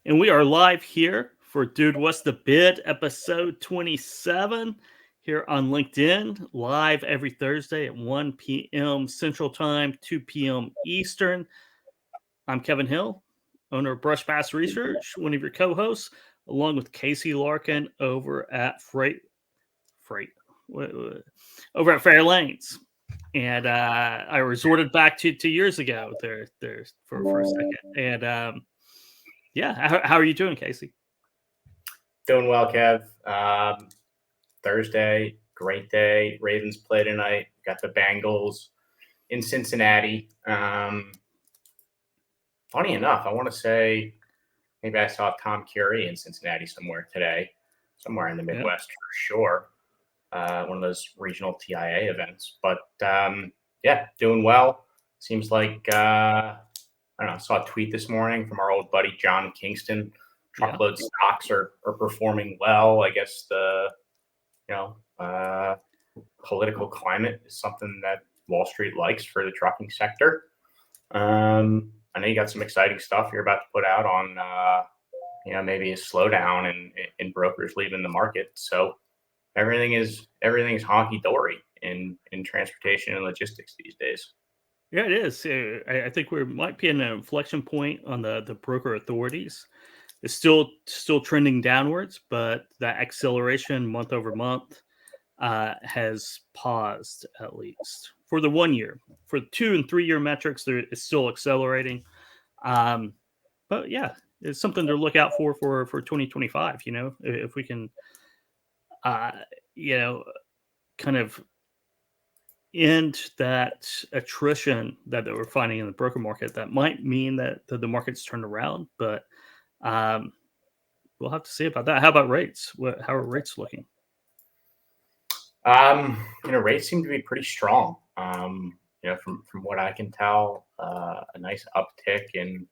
And we are live here for Dude What's the Bid, episode 27, here on LinkedIn, live every Thursday at 1 p.m. Central Time, 2 p.m. Eastern. I'm Kevin Hill, owner of Brush Bass Research, one of your co-hosts, along with Casey Larkin over at over at Fair Lanes. And I resorted back to 2 years ago there for a second. And how are you doing, Casey? Doing well, Kev. Thursday, great day. Ravens play tonight. Got the Bengals in Cincinnati. Funny enough, I want to say maybe I saw Tom Curry in Cincinnati somewhere today, somewhere in the Midwest for sure. One of those regional TIA events. But doing well. Seems like I don't know. I saw a tweet this morning from our old buddy John Kingston. Truckload stocks are performing well. I guess the political climate is something that Wall Street likes for the trucking sector. I know you got some exciting stuff you're about to put out on maybe a slowdown in brokers leaving the market. So everything is honky dory in transportation and logistics these days. Yeah, it is. I think we might be in an inflection point on the broker authorities. It's still trending downwards, but that acceleration month over month has paused, at least for the 1 year. For 2 and 3 year metrics, it's still accelerating. But yeah, it's something to look out for 2025. If we can, kind of end that attrition that we're finding in the broker market, that might mean that the market's turned around, but we'll have to see about that. How about rates? How are rates looking? Rates seem to be pretty strong. From what I can tell, a nice uptick in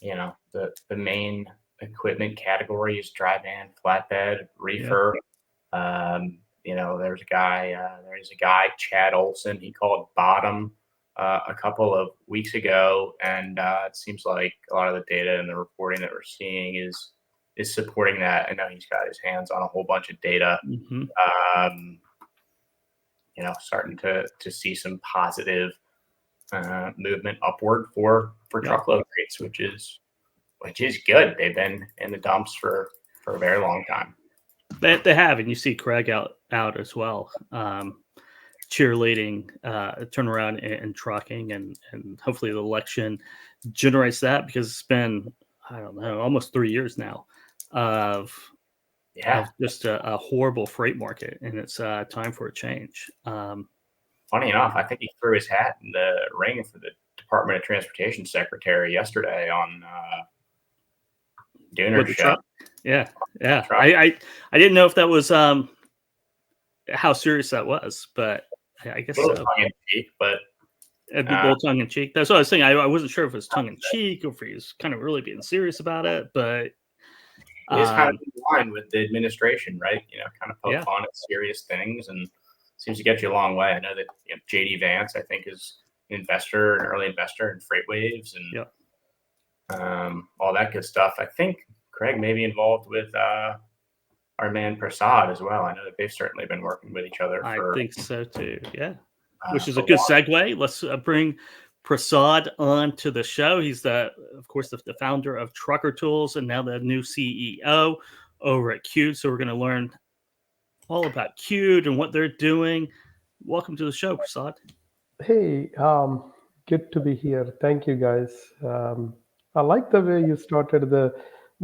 the main equipment categories: dry van, flatbed, reefer. There's a guy, Chad Olson. He called bottom a couple of weeks ago, and it seems like a lot of the data and the reporting that we're seeing is supporting that. I know he's got his hands on a whole bunch of data. Mm-hmm. Starting to see some positive movement upward for truckload rates, which is good. They've been in the dumps for a very long time. They have, and you see Craig out as well, cheerleading turnaround in trucking, and hopefully the election generates that, because it's been, I don't know, almost 3 years now of just a horrible freight market, and it's time for a change. Funny enough, I think he threw his hat in the ring for the Department of Transportation Secretary yesterday on Dooner's show. Yeah. I didn't know if that was how serious that was, but I guess so. Tongue in cheek, but a little tongue in cheek. That's what I was saying. I wasn't sure if it was tongue in cheek or if he was kind of really being serious about it, but it is kind of in line with the administration, right? Kind of poke fun at serious things, and seems to get you a long way. I know that JD Vance, I think, is an early investor in FreightWaves and all that good stuff. I think Craig may be involved with our man Prasad as well. I know that they've certainly been working with each other. I think so too. Yeah, which is a good segue. Let's bring Prasad on to the show. He's of course, the founder of Trucker Tools, and now the new CEO over at Qute. So we're going to learn all about Qute and what they're doing. Welcome to the show, Prasad. Hey, good to be here. Thank you, guys. I like the way you started the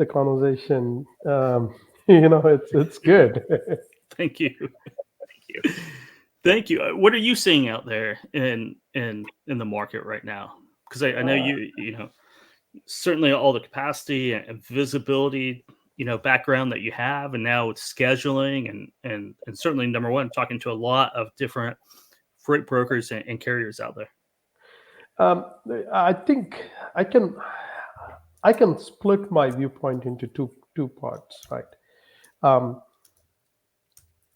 conversation. It's good. Thank you. Thank you. What are you seeing out there in the market right now? Because I know you certainly all the capacity and visibility, background that you have, and now with scheduling and certainly, number one, talking to a lot of different freight brokers and carriers out there. I think I can split my viewpoint into two parts, right?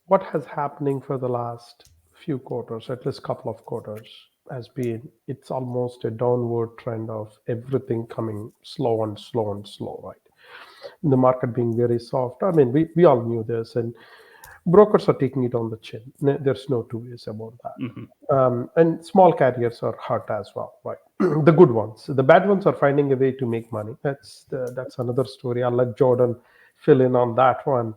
What has happening for the last few quarters, at least couple of quarters, has been, it's almost a downward trend of everything coming slow and slow and slow, right? the market being very soft. I mean, we all knew this, and brokers are taking it on the chin. There's no two ways about that. And small carriers are hurt as well, right? The good ones. The bad ones are finding a way to make money. That's another story. I'll let Jordan fill in on that one.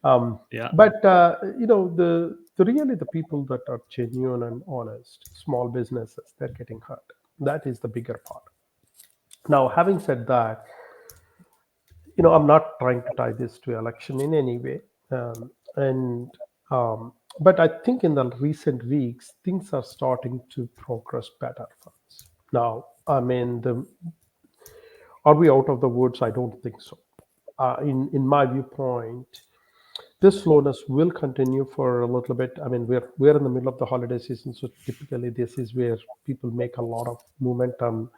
But really the people that are genuine and honest, small businesses, they're getting hurt. That is the bigger part. Now, having said that, I'm not trying to tie this to election in any way. But I think in the recent weeks, things are starting to progress better for us. Now, I mean, are we out of the woods? I don't think so. In my viewpoint, this slowness will continue for a little bit. I mean, we're in the middle of the holiday season, so typically this is where people make a lot of momentum.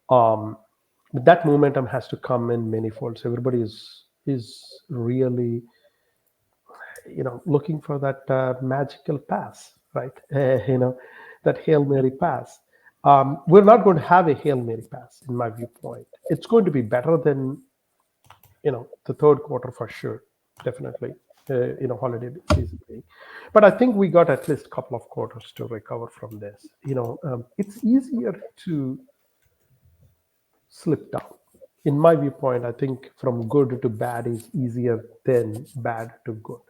But that momentum has to come in many folds. Everybody is really, looking for that magical pass, right? That Hail Mary pass. We're not going to have a Hail Mary pass, in my viewpoint. It's going to be better than, the third quarter for sure, definitely. Holiday season. But I think we got at least a couple of quarters to recover from this. It's easier to slip down. In my viewpoint, I think from good to bad is easier than bad to good.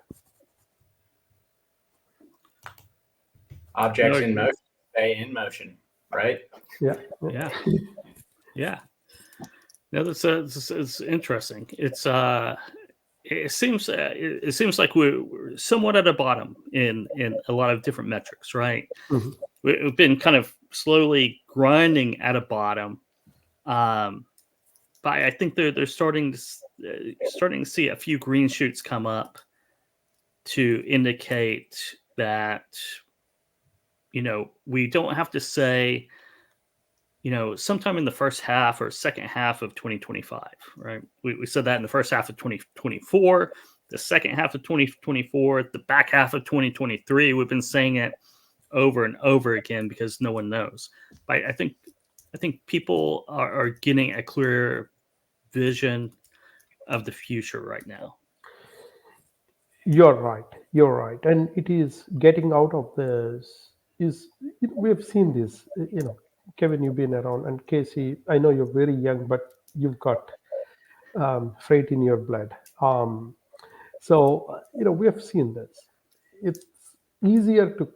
Objects in motion stay in motion, right? Yeah. No, it's interesting. It seems like we're somewhat at a bottom in a lot of different metrics, right? Mm-hmm. We've been kind of slowly grinding at a bottom, but I think they're starting to see a few green shoots come up to indicate that we don't have to say sometime in the first half or second half of 2025, right? We said that in the first half of 2024, the second half of 2024, the back half of 2023. We've been saying it over and over again because no one knows. But I think people are getting a clear vision of the future right now. You're right. And it is getting out of this we have seen this, Kevin, you've been around, and Casey, I know you're very young, but you've got freight in your blood. So we have seen this. It's easier to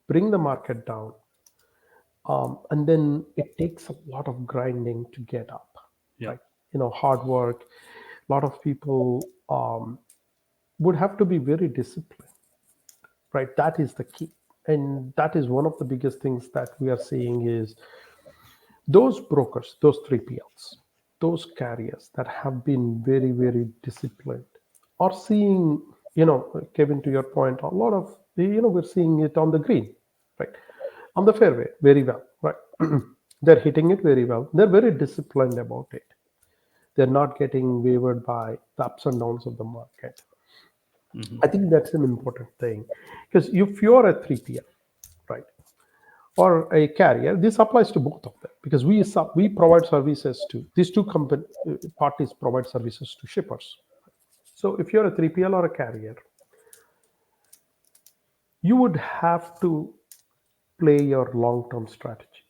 bring the market down, and then it takes a lot of grinding to get up. Yeah. Like, hard work. A lot of people would have to be very disciplined, right? That is the key. And that is one of the biggest things that we are seeing is those brokers, those 3PLs, those carriers that have been very, very disciplined are seeing, Kevin, to your point, a lot of, we're seeing it on the green, right? On the fairway, very well, right? They're hitting it very well. They're very disciplined about it. They're not getting wavered by the ups and downs of the market. Mm-hmm. I think that's an important thing, because if you're a 3PL, right, or a carrier, this applies to both of them, because we provide services to these two parties provide services to shippers. So if you're a 3PL or a carrier, you would have to play your long-term strategy,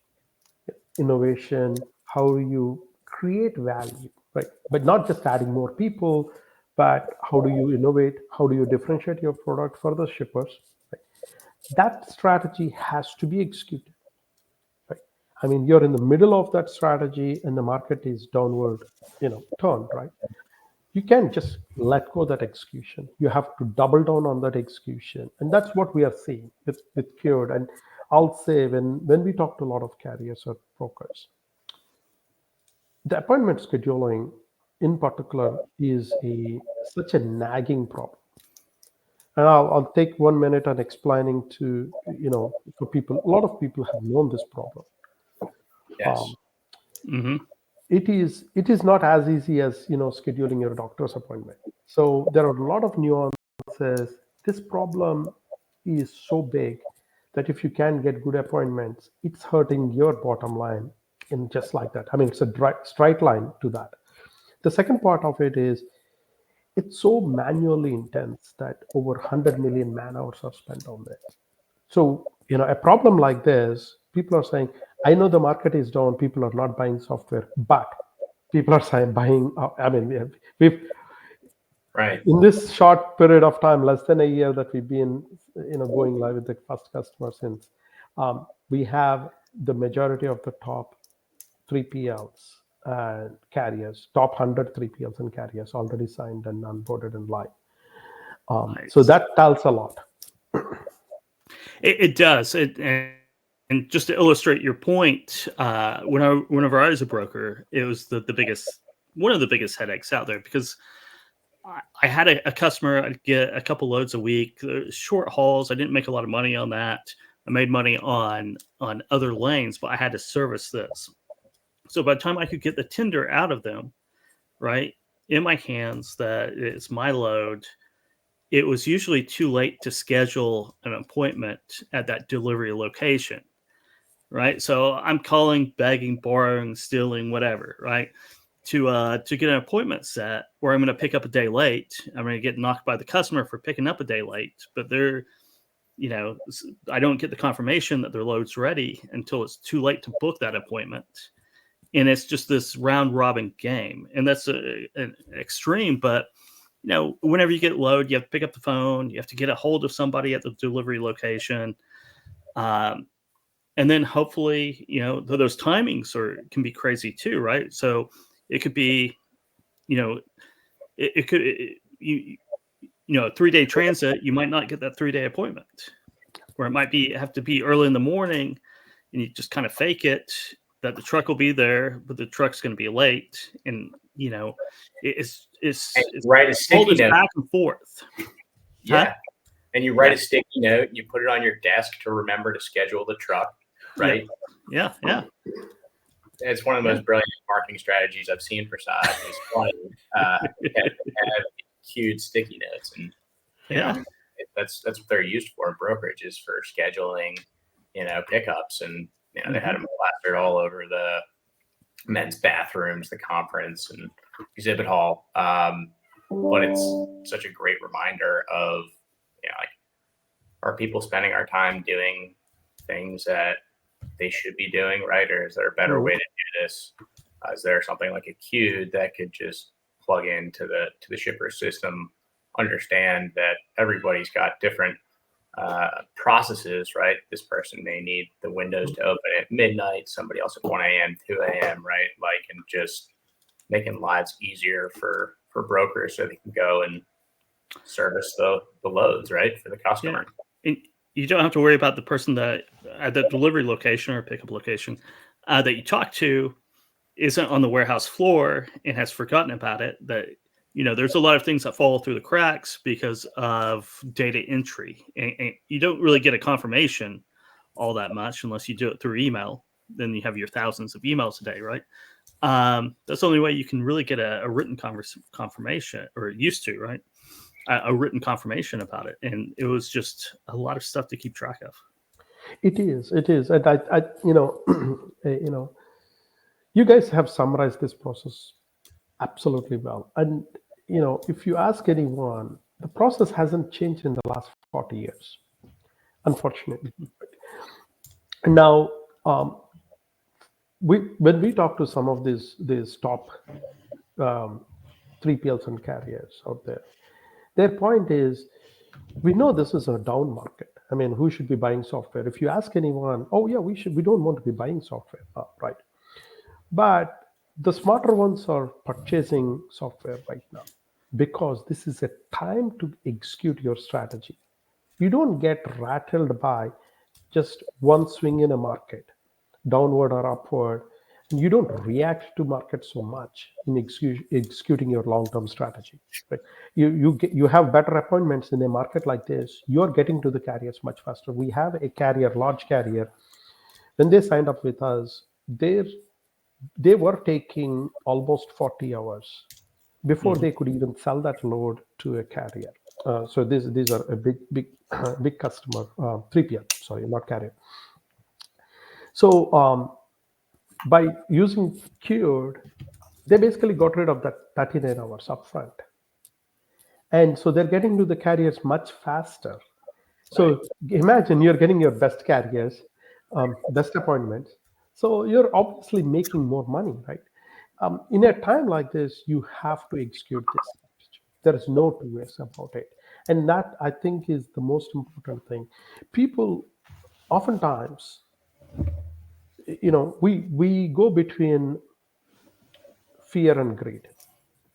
innovation, how you create value, right? But not just adding more people, but how do you innovate? How do you differentiate your product for the shippers? Right? That strategy has to be executed. Right? I mean, you're in the middle of that strategy and the market is downward, turned, right? You can't just let go of that execution. You have to double down on that execution. And that's what we are seeing with Cured. And I'll say when we talk to a lot of carriers or brokers, the appointment scheduling in particular is such a nagging problem. And I'll take 1 minute on explaining to, for people, a lot of people have known this problem. Yes. It is not as easy as, scheduling your doctor's appointment. So there are a lot of nuances. This problem is so big that if you can't get good appointments, it's hurting your bottom line in just like that. I mean, it's a straight line to that. The second part of it is it's so manually intense that over 100 million man hours are spent on it. So, a problem like this, people are saying, I know the market is down, people are not buying software, but people are saying buying, I mean, we've Right. in this short period of time, less than a year that we've been, going live with the first customer since, we have the majority of the top 3PLs carriers, top 100 3PLs and carriers already signed and onboarded and live. So Nice. that tells a lot. It does. And just to illustrate your point, whenever I was a broker, it was one of the biggest headaches out there, because I had a customer. I'd get a couple loads a week, short hauls. I didn't make a lot of money on that. I made money on other lanes, but I had to service this. So by the time I could get the tender out of them, right, in my hands, that it's my load, it was usually too late to schedule an appointment at that delivery location, right? So I'm calling, begging, borrowing, stealing, whatever, right, to get an appointment set where I'm going to pick up a day late. I'm going to get knocked by the customer for picking up a day late, but I don't get the confirmation that their load's ready until it's too late to book that appointment. And it's just this round robin game. And that's an extreme, but whenever you get load, you have to pick up the phone, you have to get a hold of somebody at the delivery location. And then hopefully, those timings can be crazy too, right? So it could be, it could, a 3-day transit, you might not get that 3-day appointment, or it might have to be early in the morning, and you just kind of fake it that the truck will be there, but the truck's going to be late. And, it's write a sticky note back and forth. Yeah. Huh? And you write a sticky note and you put it on your desk to remember to schedule the truck. Right. Yeah. It's one of the most brilliant marketing strategies I've seen for Side. It's funny. Have huge sticky notes, and that's what they're used for in brokerages, for scheduling, pickups, and they had them plastered all over the men's bathrooms, the conference and exhibit hall. But it's such a great reminder of, are people spending our time doing things that they should be doing, right? Or is there a better way to do this? Is there something like a Qute that could just plug into the shipper system, understand that everybody's got different processes, right? This person may need the windows to open at midnight, somebody else at 1 a.m., 2 a.m., right? And just making lives easier for brokers so they can go and service the loads, right, for the customer. Yeah. And you don't have to worry about the person that at the delivery location or pickup location that you talk to isn't on the warehouse floor and has forgotten about it. That there's a lot of things that fall through the cracks because of data entry, and you don't really get a confirmation all that much unless you do it through email. Then you have your thousands of emails a day, right? That's the only way you can really get a written confirmation, or used to, right? A written confirmation about it. And it was just a lot of stuff to keep track of. It is. And I you guys have summarized this process absolutely well. And, if you ask anyone, the process hasn't changed in the last 40 years, unfortunately. And now, when we talk to some of these top 3PLs and carriers out there, their point is, we know this is a down market. I mean, who should be buying software? If you ask anyone, oh yeah, we don't want to be buying software, right? But the smarter ones are purchasing software right now, because this is a time to execute your strategy. You don't get rattled by just one swing in a market, downward or upward. And you don't react to market so much in executing your long-term strategy. Right? You have better appointments in a market like this. You're getting to the carriers much faster. We have a carrier, large carrier. When they signed up with us, they were taking almost 40 hours before they could even sell that load to a carrier. So these are a big customer, 3PL, sorry, not carrier. So by using Qute, They basically got rid of that 39 hours upfront. And so they're getting to the carriers much faster. So imagine you're getting your best carriers, best appointments. So you're obviously making more money, right? In a time like this, you have to execute this. There is no two ways about it. And that, I think, is the most important thing. People oftentimes, we go between fear and greed.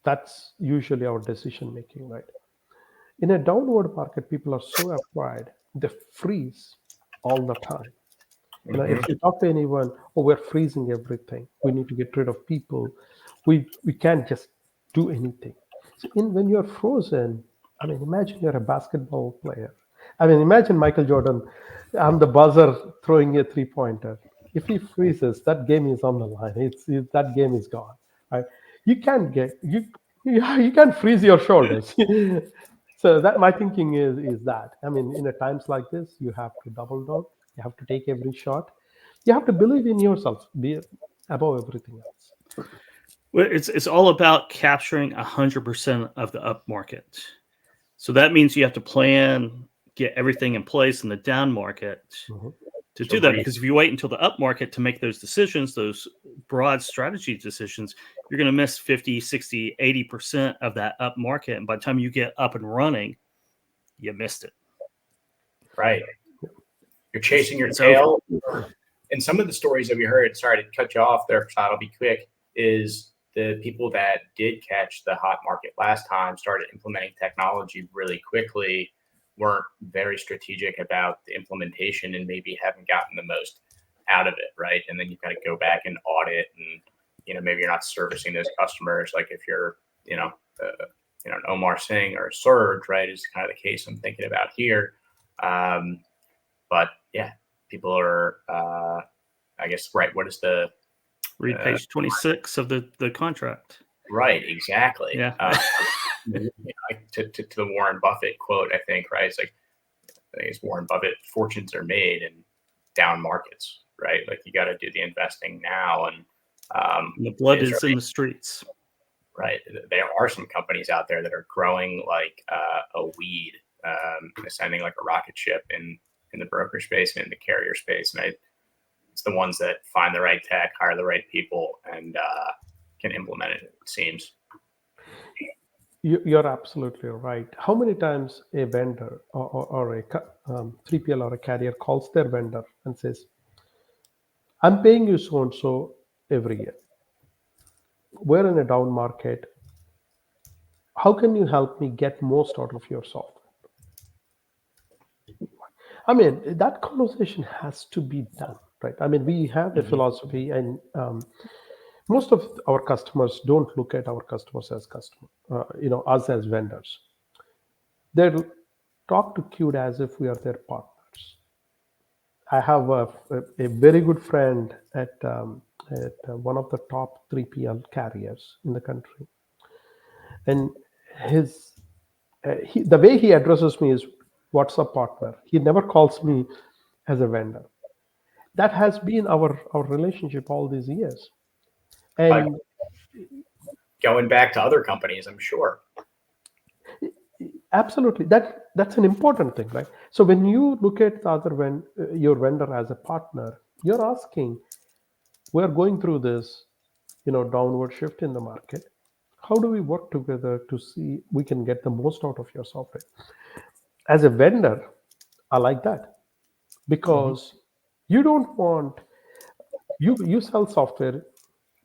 That's usually our decision making, right? In a downward market, people are so afraid they freeze all the time. If you talk to anyone, oh, we're freezing everything. We need to get rid of people. We can't just do anything. So when you're frozen, I mean, imagine you're a basketball player. I mean, imagine Michael Jordan. I'm the buzzer throwing a 3-pointer. If he freezes, that game is on the line. That game is gone. Right? You can't get you can't freeze your shoulders. So that my thinking is that, I mean, in a times like this, you have to double down. You have to take every shot. You have to believe in yourself, be above everything else. Well, it's all about capturing 100% of the up market. So that means you have to plan, get everything in place in the down market to do that. Because if you wait until the up market to make those decisions, those broad strategy decisions, you're going to miss 50, 60, 80% of that up market. And by the time you get up and running, you missed it. Right. You're chasing your tail. And some of the stories that we heard, sorry to cut you off there, I'll be quick, is the people that did catch the hot market last time started implementing technology really quickly, weren't very strategic about the implementation, and maybe haven't gotten the most out of it, right? And then you've got to go back and audit, and maybe you're not servicing those customers like if you're an Omar Singh or Surge, right, is kind of the case I'm thinking about here. But yeah, people are I guess, right, what is the read page 26 of the contract? Right, exactly. Yeah. To the Warren Buffett quote, I think, right? It's like, I think it's Warren Buffett, fortunes are made in down markets, right? Like you got to do the investing now. And the blood is in the streets. Right. There are some companies out there that are growing like a weed, ascending like a rocket ship in the broker space and in the carrier space. And it's the ones that find the right tech, hire the right people, and can implement it, it seems. You're absolutely right. How many times a vendor or a 3PL or a carrier calls their vendor and says, I'm paying you so-and-so every year. We're in a down market. How can you help me get most out of your software? I mean, that conversation has to be done, right? I mean, we have a philosophy, and most of our customers don't look at our customers as us as vendors. They talk to Qt as if we are their partners. I have a very good friend at one of the top 3PL carriers in the country, and the way he addresses me is, "What's a partner?" He never calls me as a vendor. That has been our relationship all these years. And going back to other companies, I'm sure. Absolutely, that's an important thing, right? So when you look at your vendor as a partner, you're asking, we're going through this, downward shift in the market. How do we work together to see we can get the most out of your software? As a vendor, I like that, because you don't want you sell software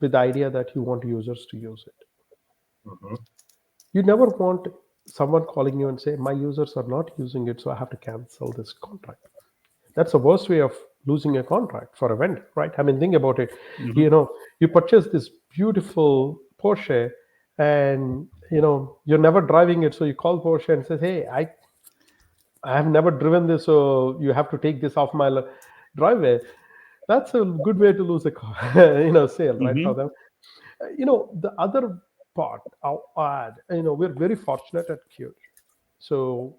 with the idea that you want users to use it. You never want someone calling you and say, my users are not using it, so I have to cancel this contract. That's the worst way of losing a contract for a vendor, right? I mean, think about it. You purchase this beautiful Porsche, and you're never driving it, so you call Porsche and say, hey, I have never driven this, so you have to take this off my driveway. That's a good way to lose a car, sale, right? For them. The other part I'll add, we're very fortunate at Qt. So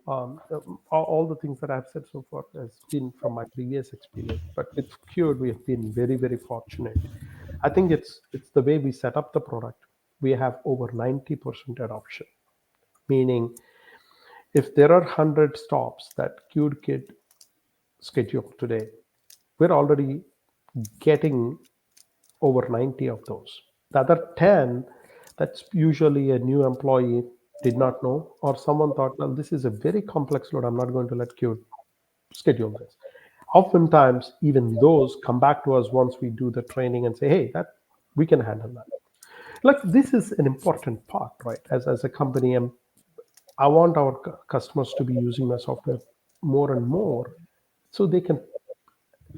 all the things that I've said so far has been from my previous experience, but with Qt we have been very, very fortunate. I think it's the way we set up the product. we have over 90% adoption. Meaning, if there are 100 stops that QKit scheduled today, we're already getting over 90 of those. The other 10, that's usually a new employee did not know, or someone thought, well, this is a very complex load. I'm not going to let Qt schedule this. Oftentimes, even those come back to us once we do the training and say, hey, that we can handle that. Like, this is an important part, right? As a company, I want our customers to be using my software more and more so they can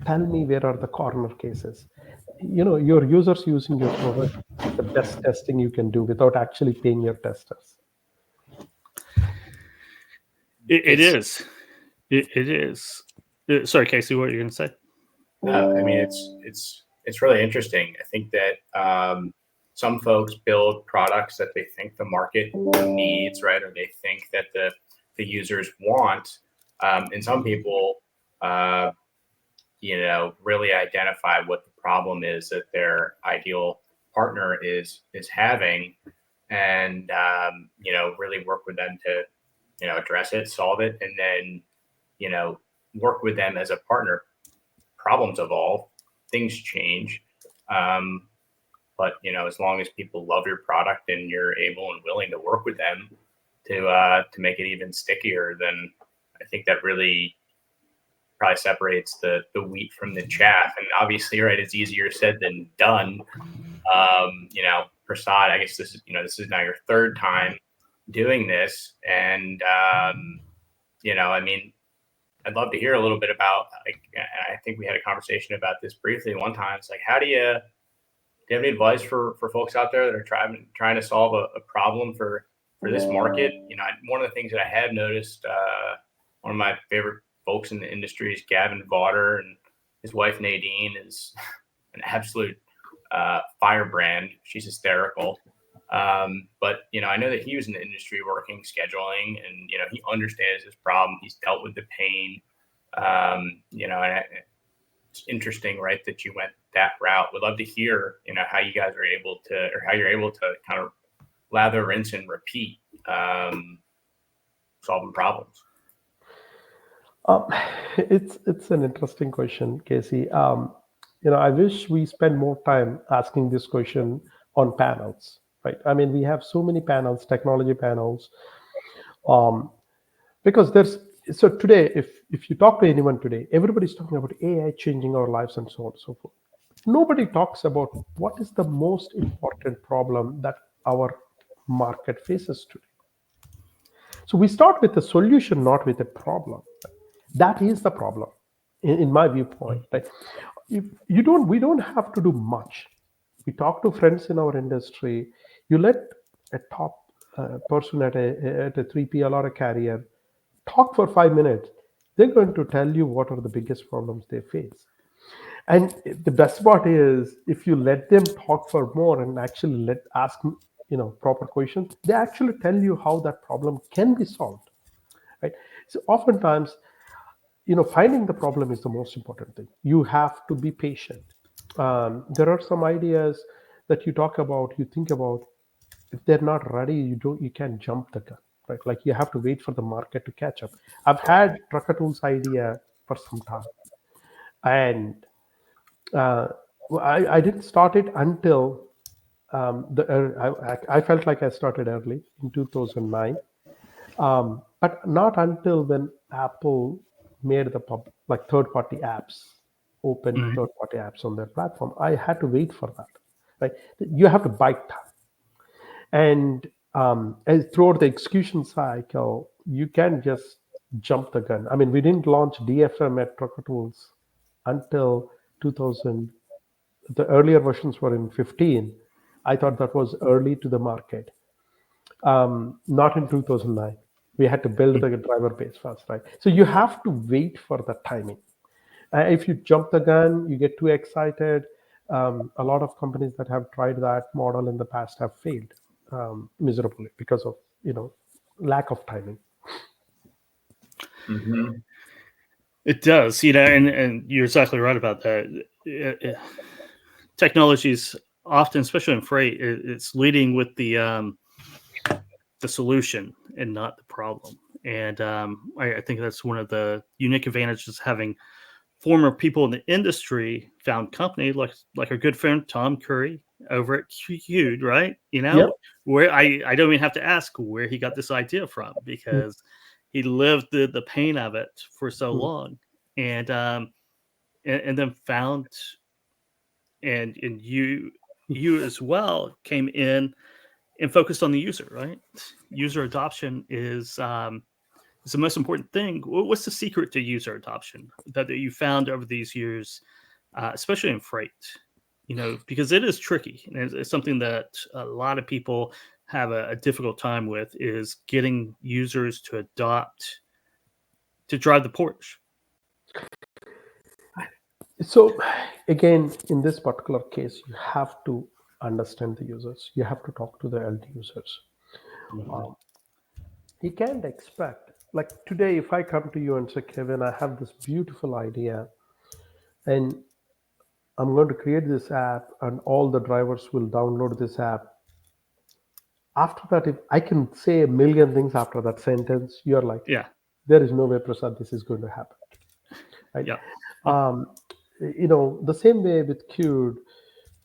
tell me where are the corner cases. Your users using your product is the best testing you can do without actually paying your testers. It is. It is. Sorry, Casey, what are you going to say? I mean, it's really interesting. I think that some folks build products that they think the market needs, right, or they think that the users want, and some people, really identify what the problem is that their ideal partner is having, and really work with them to address it, solve it, and then work with them as a partner. Problems evolve, things change, but as long as people love your product and you're able and willing to work with them to make it even stickier, then I think that really probably separates the wheat from the chaff. And obviously, right, it's easier said than done. Prasad, I guess this is now your third time doing this, and I mean, I'd love to hear a little bit about, like, I think we had a conversation about this briefly one time. It's like, do you have any advice for folks out there that are trying to solve a problem for this market? One of the things that I have noticed, one of my favorite folks in the industry is Gavin Vaughter, and his wife Nadine is an absolute firebrand. She's hysterical. But I know that he was in the industry working scheduling, and he understands this problem. He's dealt with the pain. And it's interesting, right, that you went that route. Would love to hear how you guys are able to, or how you're able to kind of lather, rinse, and repeat solving problems. It's an interesting question, Casey. I wish we spend more time asking this question on panels, right? I mean, we have so many panels, technology panels, because today, if you talk to anyone today, everybody's talking about AI changing our lives and so on and so forth. Nobody talks about what is the most important problem that our market faces today. So we start with a solution, not with a problem. That is the problem, in my viewpoint. Right? We don't have to do much. We talk to friends in our industry. You let a top person at a 3PL or a carrier talk for 5 minutes. They're going to tell you what are the biggest problems they face. And the best part is, if you let them talk for more and actually ask proper questions, they actually tell you how that problem can be solved. Right? So oftentimes, finding the problem is the most important thing. You have to be patient. There are some ideas that you talk about, you think about. If they're not ready, you can't jump the gun, right? Like, you have to wait for the market to catch up. I've had Trucker Tools idea for some time, and I didn't start it until I felt like I started early in 2009, but not until when Apple made the third-party apps, open third-party apps on their platform. I had to wait for that. Right? You have to bite time. And throughout the execution cycle, you can't just jump the gun. I mean, we didn't launch DFM at Trucker Tools until 2000. The earlier versions were in 15. I thought that was early to the market. Not in 2009. We had to build the driver base first, right? So you have to wait for the timing. If you jump the gun, you get too excited. A lot of companies that have tried that model in the past have failed miserably because of lack of timing. Mm-hmm. It does, and you're exactly right about that. Technology's often, especially in freight, it's leading with the solution and not the problem. And I think that's one of the unique advantages of having former people in the industry found company like our good friend Tom Curry over at Qt, right? Yep. Where I don't even have to ask where he got this idea from because he lived the pain of it for so long, and then found and you as well came in and focused on the user, right? User adoption is the most important thing. What's the secret to user adoption that you found over these years, especially in freight? Because it is tricky. And it's something that a lot of people have a difficult time with is getting users to adopt to drive the Porsche. So again, in this particular case, you have to understand the users. You have to talk to the end users. You can't expect, like today, if I come to you and say, Kevin, I have this beautiful idea and I'm going to create this app and all the drivers will download this app. After that, if I can say a million things after that sentence, you're like, Yeah. there is no way, Prasad, this is going to happen. Right? Yeah. The same way with Qt,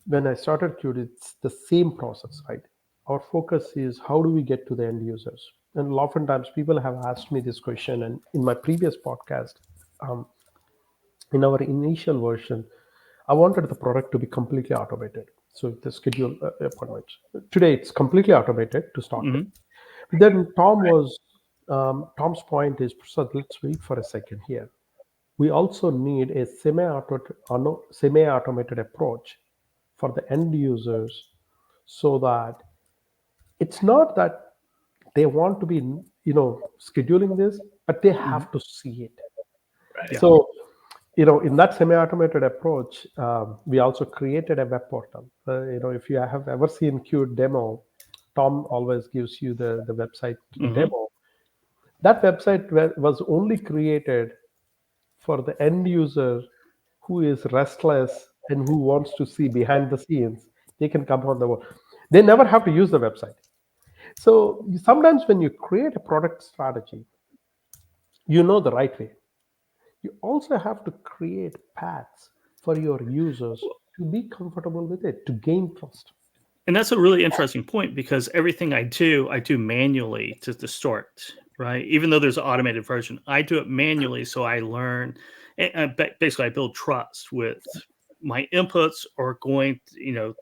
when I started Qt, it's the same process, right? Our focus is how do we get to the end users? And oftentimes people have asked me this question, and in my previous podcast, in our initial version, I wanted the product to be completely automated. So the schedule appointments. Today, it's completely automated to start with. Then Tom's point is, Prasad, let's wait for a second here. We also need a semi-automated approach for the end users so that it's not that they want to be, scheduling this, but they have to see it. Right. Yeah. So, in that semi-automated approach, we also created a web portal. If you have ever seen Qt demo, Tom always gives you the website demo. That website was only created for the end user who is restless and who wants to see behind the scenes. They can come on the wall. They never have to use the website. So sometimes when you create a product strategy, you know the right way. You also have to create paths for your users to be comfortable with it, to gain trust. And that's a really interesting point because everything I do manually to start, right? Even though there's an automated version, I do it manually so I learn. And basically, I build trust with my inputs are going,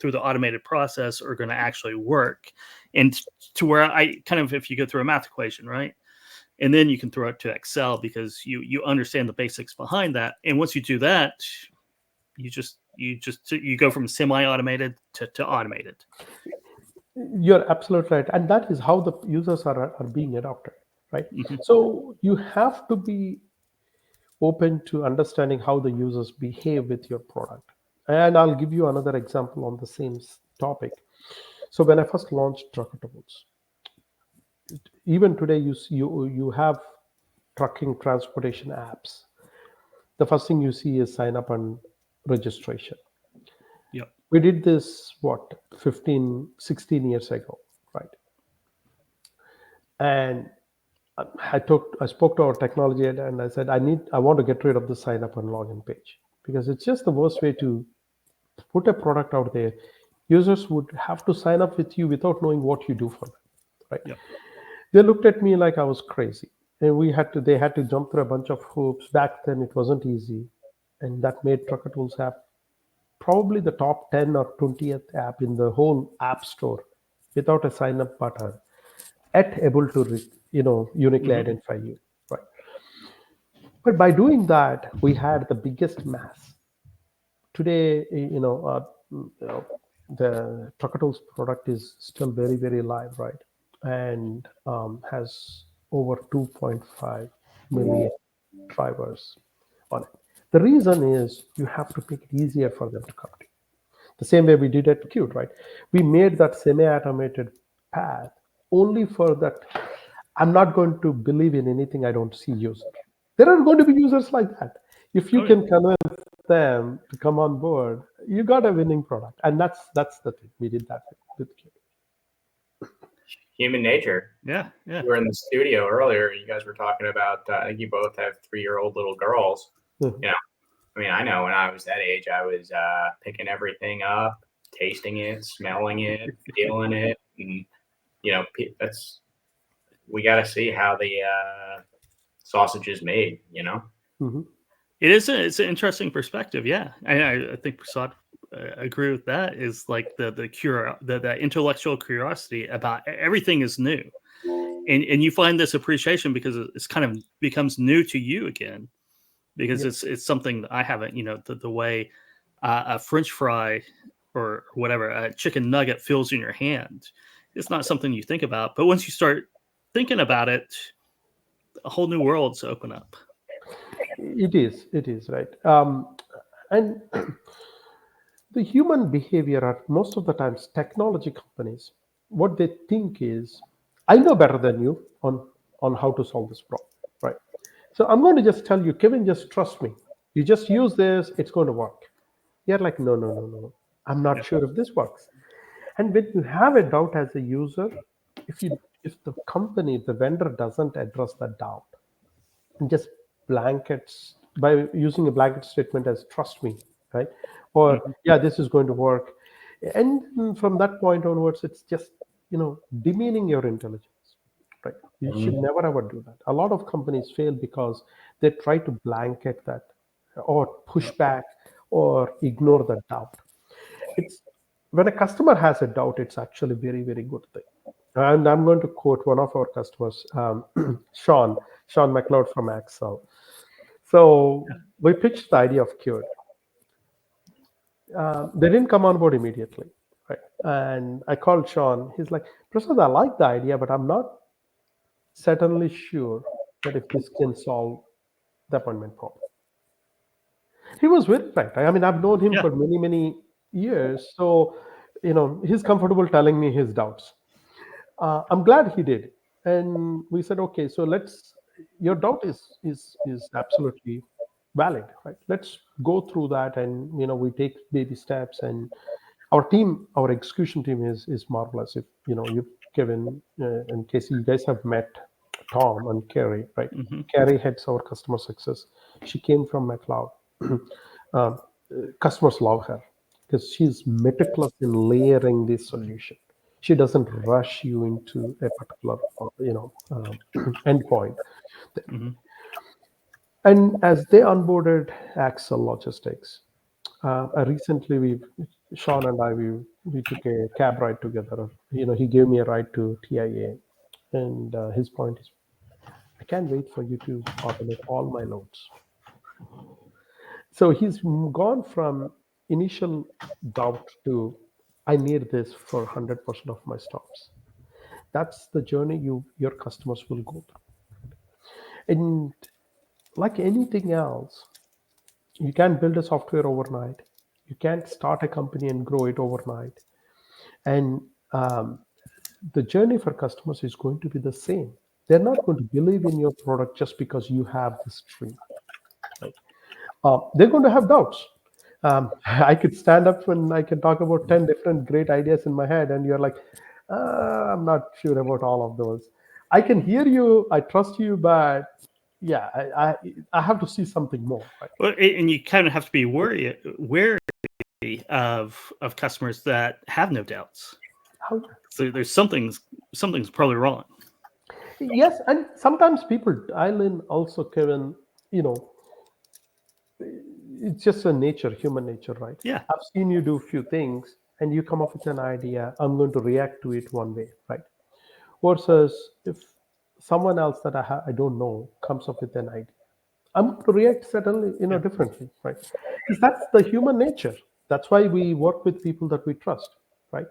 through the automated process are going to actually work. And to where I kind of, if you go through a math equation, right? And then you can throw it to Excel because you understand the basics behind that. And once you do that, you go from semi-automated to automated. You're absolutely right, and that is how the users are being adopted, right? So you have to be open to understanding how the users behave with your product. And I'll give you another example on the same topic. So when I first launched Trucker Tools, even today you have trucking transportation apps. The first thing you see is sign up and registration. Yep. We did this 15, 16 years ago, right? And I spoke to our technology and I said, I want to get rid of the sign up and login page because it's just the worst way to put a product out there. Users would have to sign up with you without knowing what you do for them, right? Yep. They looked at me like I was crazy, and they had to jump through a bunch of hoops. Back then, it wasn't easy, and that made Trucker Tools app probably the top 10 or 20th app in the whole app store without a sign up button, yet able to uniquely identify you, right? But by doing that, we had the biggest mass. Today, the Trucker Tools product is still very, very live, right? And has over 2.5 million drivers on it. The reason is you have to make it easier for them to come to you. The same way we did at Qt, right? We made that semi-automated path only for that. I'm not going to believe in anything I don't see users. There are going to be users like that. If you can convince them to come on board, you got a winning product, and that's the thing. We did that with Q. Human nature. Yeah. We were in the studio earlier. You guys were talking about. I think you both have 3-year-old little girls. Mhm. You know, I mean, I know when I was that age, I was picking everything up, tasting it, smelling it, feeling it, and that's we got to see how the sausage is made. Mhm. It's an interesting perspective. Yeah, I think Prasad agree with that. Is like the intellectual curiosity about everything is new, and you find this appreciation because it's kind of becomes new to you again, because Yeah. it's something that I haven't. The way a French fry or whatever a chicken nugget feels in your hand. It's not something you think about, but once you start thinking about it, a whole new worlds open up. It is right. And the human behavior are most of the times technology companies. What they think is, I know better than you on how to solve this problem, right? So I'm going to just tell you, Kevin, just trust me. You just use this, it's going to work. You're like, no, no, no, no. I'm not sure if this works. And when you have a doubt as a user, if the company, the vendor doesn't address that doubt, and just blankets by using a blanket statement as trust me, right? Or Mhm. yeah, this is going to work. And from that point onwards, it's just demeaning your intelligence, right? You should never ever do that. A lot of companies fail because they try to blanket that or push back or ignore the doubt. It's when a customer has a doubt, it's actually very, very good thing. And I'm going to quote one of our customers, Sean McLeod from Axel. So we pitched the idea of Cured. They didn't come on board immediately, right? And I called Sean. He's like, Prasad, I like the idea, but I'm not certainly sure that if this can solve the appointment problem. He was very right. I mean, I've known him Yeah. for many, many years. So, he's comfortable telling me his doubts. I'm glad he did. And we said, okay, so your doubt is absolutely valid, right? Let's go through that, and we take baby steps. And our execution team is marvelous. If you, Kevin, and Casey, you guys have met Tom and Carrie, right? Hmm. Carrie heads our customer success. She came from McLeod. um, Customers love her because she's meticulous in layering this solution. She doesn't rush you into a particular endpoint. Hmm. And as they onboarded Axel Logistics, recently Sean and I we took a cab ride together. He gave me a ride to TIA, and his point is, I can't wait for you to automate all my loads. So he's gone from initial doubt to I need this for 100% of my stops. That's the journey your customers will go through. And like anything else, you can't build a software overnight. You can't start a company and grow it overnight. And the journey for customers is going to be the same. They're not going to believe in your product just because you have this dream. Right? They're going to have doubts. I could stand up and I can talk about 10 different great ideas in my head, and you're like, I'm not sure about all of those. I can hear you, I trust you, but yeah, I have to see something more. Right? Well, and you kind of have to be wary of customers that have no doubts. How, So there's something's probably wrong. yes, and sometimes people dial in also, Kevin, you know, it's just a nature, human nature, right? Yeah. I've seen you do a few things and you come up with an idea, I'm going to react to it one way, right? Versus if someone else that I don't know comes up with an idea, I'm going to react certainly, Yeah. differently, right? Because that's the human nature. That's why we work with people that we trust, right?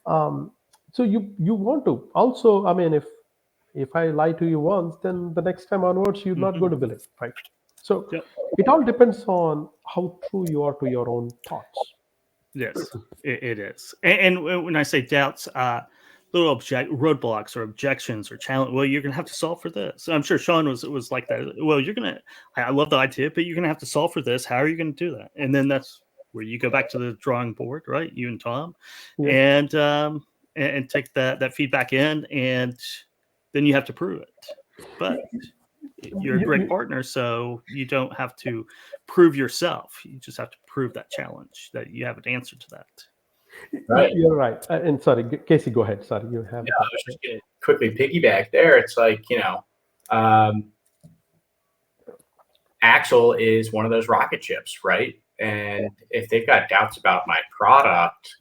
Um, so you want to also, I mean, if I lie to you once, then the next time onwards, you're not Hmm. going to believe, right? So Yep. it all depends on how true you are to your own thoughts. Yes, it is. And when I say doubts, little roadblocks or objections or challenge. Well, you're gonna have to solve for this. I'm sure Sean was like that. Well, you're gonna. I love the idea, but you're gonna have to solve for this. How are you gonna do that? And then that's where you go back to the drawing board, right? You and Tom, Yeah. and take that feedback in, and then you have to prove it. But you're a You- great you- partner, so you don't have to prove yourself. You just have to prove that challenge, that you have an answer to that. Right. You're right. And sorry, Casey, go ahead. Sorry, you have. I was just going to quickly piggyback there. It's like, Axle is one of those rocket ships, right? And if they've got doubts about my product,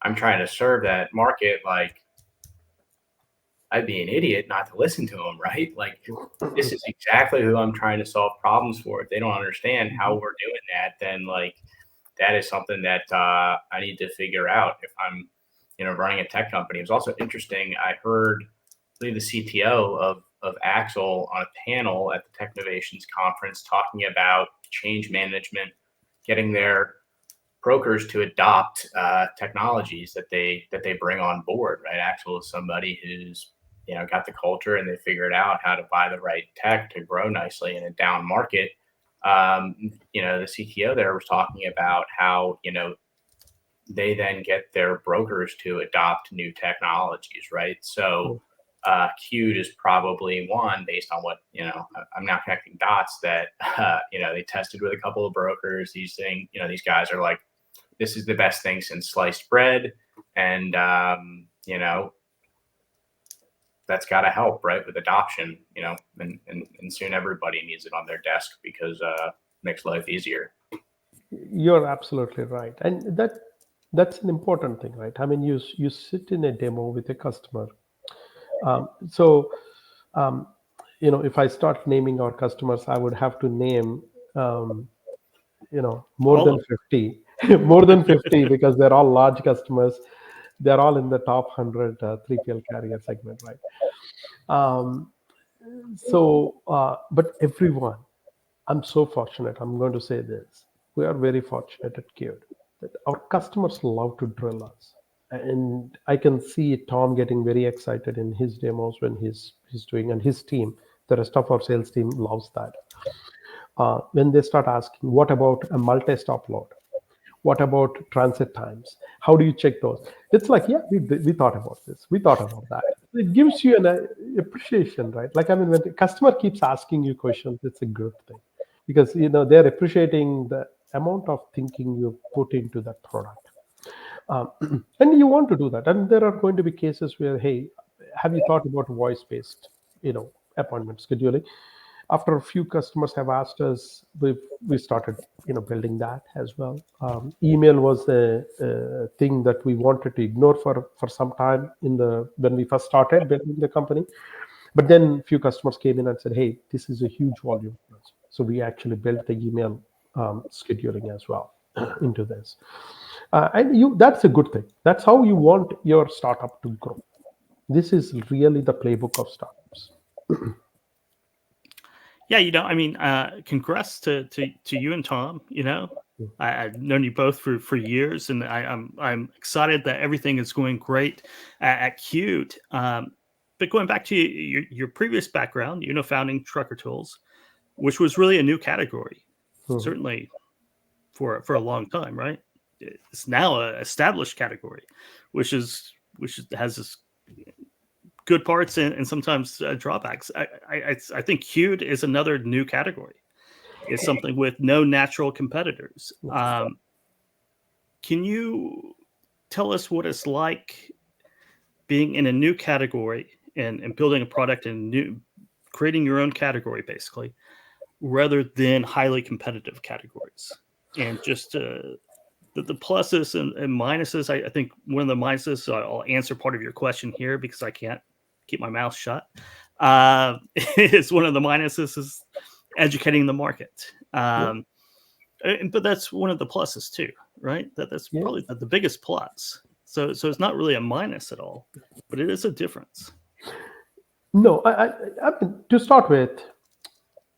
I'm trying to serve that market. Like, I'd be an idiot not to listen to them, right? Like, this is exactly who I'm trying to solve problems for. If they don't understand how we're doing that, then like that is something that I need to figure out if I'm, running a tech company. It was also interesting. I heard, I believe, the CTO of Axle on a panel at the Technovations conference talking about change management, getting their brokers to adopt technologies that they bring on board. Right, Axle is somebody who's got the culture, and they figured out how to buy the right tech to grow nicely in a down market. The CTO there was talking about how they then get their brokers to adopt new technologies, right? So Qt is probably one based on what, I'm now connecting dots that, they tested with a couple of brokers. These things, these guys are like, this is the best thing since sliced bread. And, that's got to help, right, with adoption, and soon everybody needs it on their desk because it makes life easier. You're absolutely right, and that's an important thing, right? I mean, you sit in a demo with a customer. If I start naming our customers, I would have to name, more All than of 50, more than 50, because they're all large customers. They're all in the top 100 3PL carrier segment, right? But everyone, I'm so fortunate. I'm going to say this. We are very fortunate at Qt that our customers love to drill us. And I can see Tom getting very excited in his demos when he's doing, and his team, the rest of our sales team loves that. When they start asking, what about a multi-stop load? What about transit times? How do you check those? It's like, yeah, we thought about this. We thought about that. It gives you an appreciation, right? Like, I mean, when the customer keeps asking you questions, it's a good thing, because they're appreciating the amount of thinking you put into that product. And you want to do that. And there are going to be cases where, hey, have you thought about voice-based, appointment scheduling? After a few customers have asked us, we started, building that as well. Email was a thing that we wanted to ignore for some time when we first started building the company. But then a few customers came in and said, hey, this is a huge volume for us. So we actually built the email scheduling as well into this. That's a good thing. That's how you want your startup to grow. This is really the playbook of startups. Yeah, I mean, congrats to you and Tom. I've known you both for years, and I'm excited that everything is going great at Qt. But going back to your previous background, founding Trucker Tools, which was really a new category, certainly for a long time, right? It's now an established category, which has this good parts and sometimes drawbacks. I think Qt is another new category. It's something with no natural competitors. Can you tell us what it's like being in a new category and building a product and creating your own category, basically, rather than highly competitive categories? And just the pluses and minuses. I think one of the minuses, so I'll answer part of your question here because I can't keep my mouth shut. Is one of the minuses is educating the market. But that's one of the pluses too, right? That's probably the biggest plus. So it's not really a minus at all, but it is a difference. No, I mean, to start with,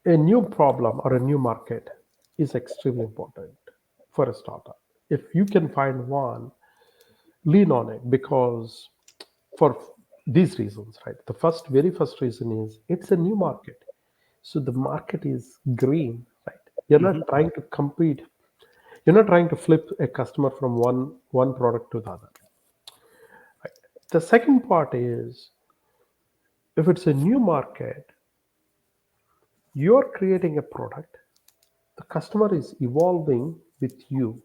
a new problem or a new market is extremely important for a startup. If you can find one, lean on it, because for these reasons, right? The very first reason is it's a new market. So the market is green, right? You're not trying to compete. You're not trying to flip a customer from one product to the other. Right? The second part is, if it's a new market, you're creating a product, the customer is evolving with you.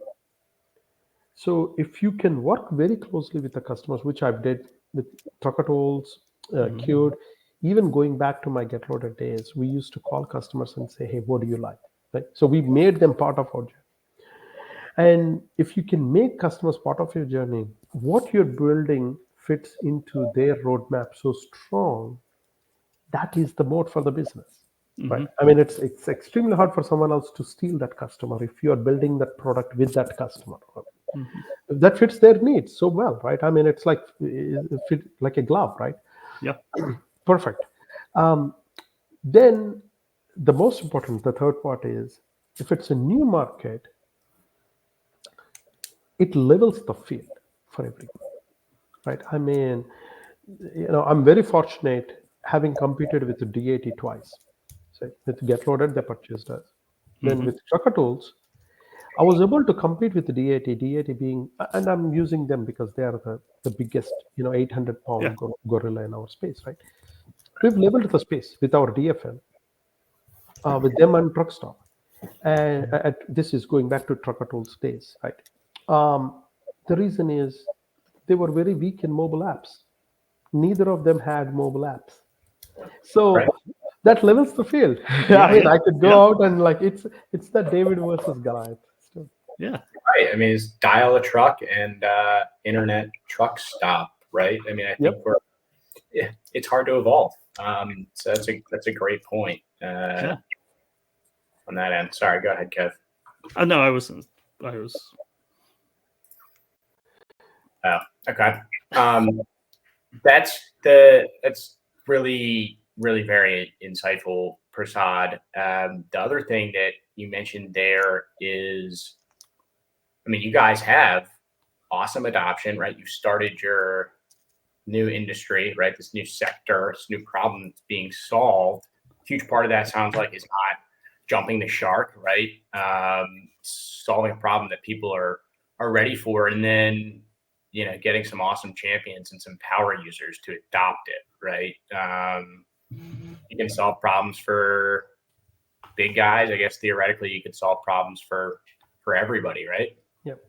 So if you can work very closely with the customers, which I've did with Trucker Tools, Qt, even going back to my Get Loaded days, we used to call customers and say, hey, what do you like? Right? So we made them part of our journey. And if you can make customers part of your journey, what you're building fits into their roadmap so strong, that is the mode for the business. Right? I mean, it's extremely hard for someone else to steal that customer if you are building that product with that customer. That fits their needs so well, right? I mean, it's like it fit like a glove, right? Yeah. Perfect. Then the most important, the third part is, if it's a new market, it levels the field for everyone, right? I mean, I'm very fortunate having competed with the DAT twice. So with Get Loaded, they purchased us. Then with Trucker Tools, I was able to compete with the DAT being, and I'm using them because they are the biggest, 800-pound gorilla in our space, right? We've leveled the space with our DFM, with them and Truckstop. And this is going back to Trucker Tools days, right? The reason is they were very weak in mobile apps. Neither of them had mobile apps. So Right. that levels the field. I mean, I could go out and it's the David versus Goliath. Still. Yeah. Right. I mean, it's dial a truck and internet truck stop. Right. I mean, I think it's hard to evolve. So that's a great point on that end. Sorry, go ahead, Kev. Oh no, I was. Oh, okay. That's really very insightful, Prasad. The other thing that you mentioned there is, I mean, you guys have awesome adoption, right? You started your new industry, right? This new sector, this new problem that's being solved. Huge part of that sounds like is not jumping the shark, right? Solving a problem that people are ready for, and then getting some awesome champions and some power users to adopt it, right? You can solve problems for big guys. I guess theoretically you could solve problems for everybody, right? Yep.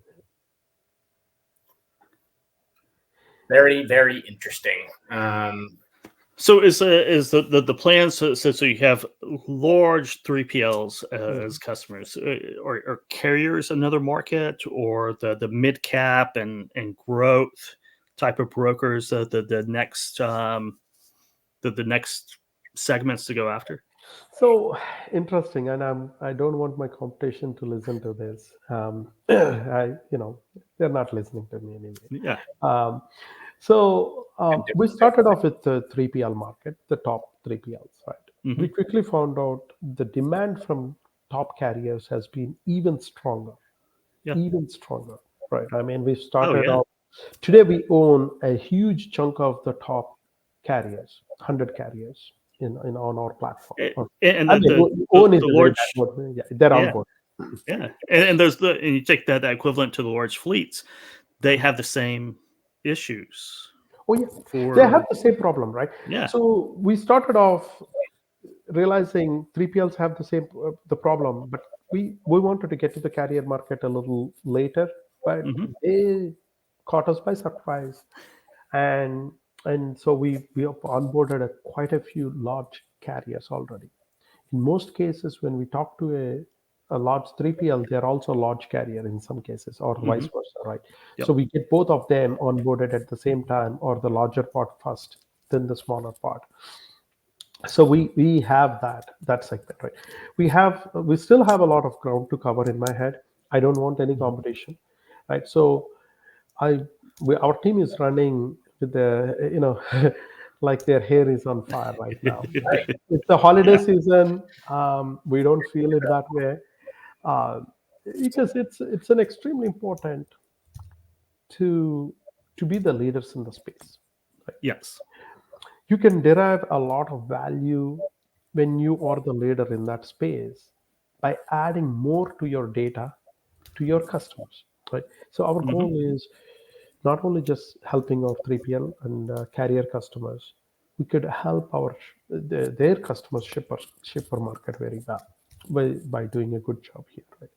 Very, very interesting. So is the plan so you have large 3PLs as customers, or carriers another market, or the mid cap and growth type of brokers the next the next segments to go after? So interesting, and I don't want my competition to listen to this. They're not listening to me anyway. Yeah. So we started off with the 3PL market, the top 3PLs, right? We quickly found out the demand from top carriers has been even stronger, right? I mean, we started off. Today we own a huge chunk of the top carriers, 100 carriers on our platform. And own is a very bad word. Yeah, they're on board. Yeah, and and you take that equivalent to the large fleets, they have the same issues. Oh yeah, they have the same problem, right? Yeah. So we started off realizing 3PLs have the same the problem, but we wanted to get to the carrier market a little later, but they caught us by surprise, and so we have onboarded quite a few large carriers already. In most cases, when we talk to a large 3PL, they're also a large carrier in some cases, or vice versa, right? Yep. So we get both of them onboarded at the same time, or the larger part first, then the smaller part. So we have that segment, right? We still have a lot of ground to cover in my head. I don't want any competition, right? So our team is running with the like their hair is on fire right now. Right? It's the holiday season. We don't feel it that way because it's an extremely important to be the leaders in the space. Right? Yes. You can derive a lot of value when you are the leader in that space by adding more to your data to your customers, right? So our goal is not only just helping our 3PL and carrier customers, we could help their customers shipper market very well by doing a good job here, right?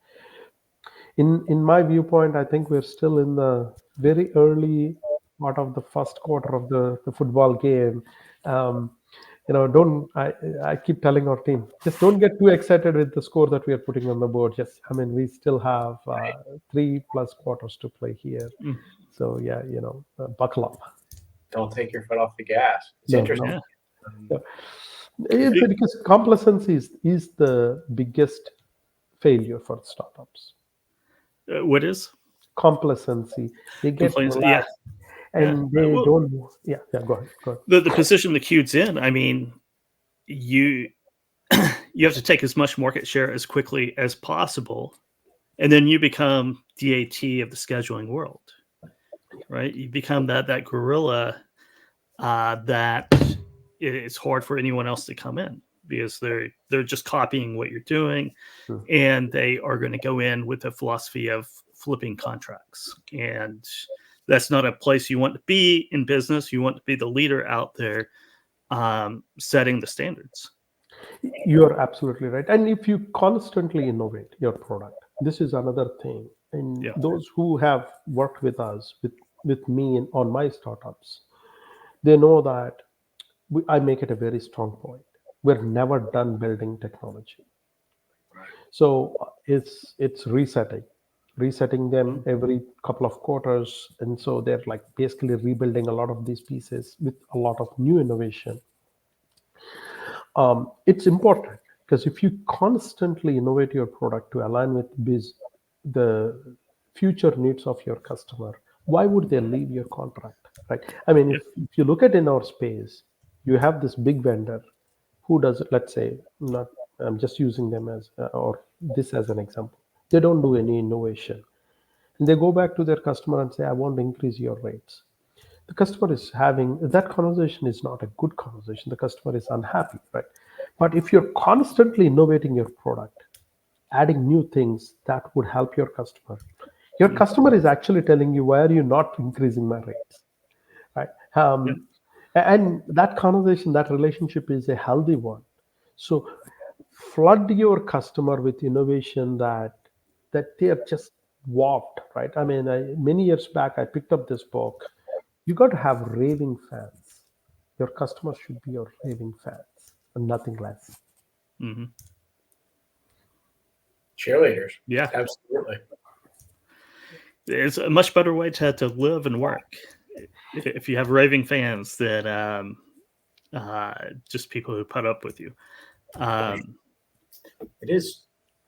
In my viewpoint, I think we're still in the very early part of the first quarter of the football game. Don't I keep telling our team, just don't get too excited with the score that we are putting on the board. Just, I mean, we still have 3+ quarters to play here. So yeah, buckle up. Don't take your foot off the gas. It's No, interesting. no. Because complacency is the biggest failure for startups. What is Complacency? They get relaxed, and they don't. Yeah. Go ahead. The position the Qude's in. I mean, you have to take as much market share as quickly as possible, and then you become DAT of the scheduling world, right? You become that gorilla that it's hard for anyone else to come in, because they're just copying what you're doing, and they are going to go in with a philosophy of flipping contracts, and that's not a place you want to be in business. You want to be the leader out there, setting the standards. You are absolutely right. And if you constantly innovate your product, this is another thing. And those who have worked with us, with me on my startups, they know that I make it a very strong point. We're never done building technology. So it's resetting them every couple of quarters. And so they're like basically rebuilding a lot of these pieces with a lot of new innovation. It's important, because if you constantly innovate your product to align with the future needs of your customer, why would they leave your contract, right? I mean, if you look at in our space, you have this big vendor who does, let's say, I'm just using them or this as an example. They don't do any innovation. And they go back to their customer and say, I want to increase your rates. The customer is having that conversation is not a good conversation. The customer is unhappy, right? But if you're constantly innovating your product, adding new things that would help your customer is actually telling you, why are you not increasing my rates, right? And that conversation, that relationship is a healthy one. So flood your customer with innovation that they are just warped, right? I mean, many years back, I picked up this book. You got to have raving fans. Your customers should be your raving fans and nothing less. Mm-hmm. Cheerleaders. Yeah, absolutely. It's a much better way to live and work if you have raving fans than just people who put up with you. It is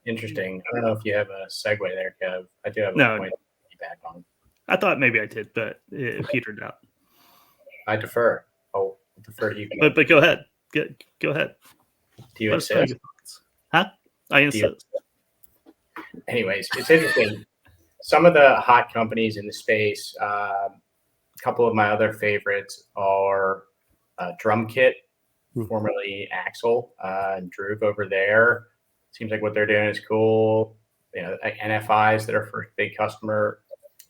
interesting. I don't know if you have a segue there, Kev. I do have a point to feedback on. I thought maybe I did, but it petered out. I defer. I'll defer to you. But go ahead. Go ahead. Do you insist? Huh? I insist. Anyways, it's interesting. Some of the hot companies in the space, a couple of my other favorites are DrumKit, formerly Axle, and Droog over there. Seems like what they're doing is cool. Like NFIs that are for big customer,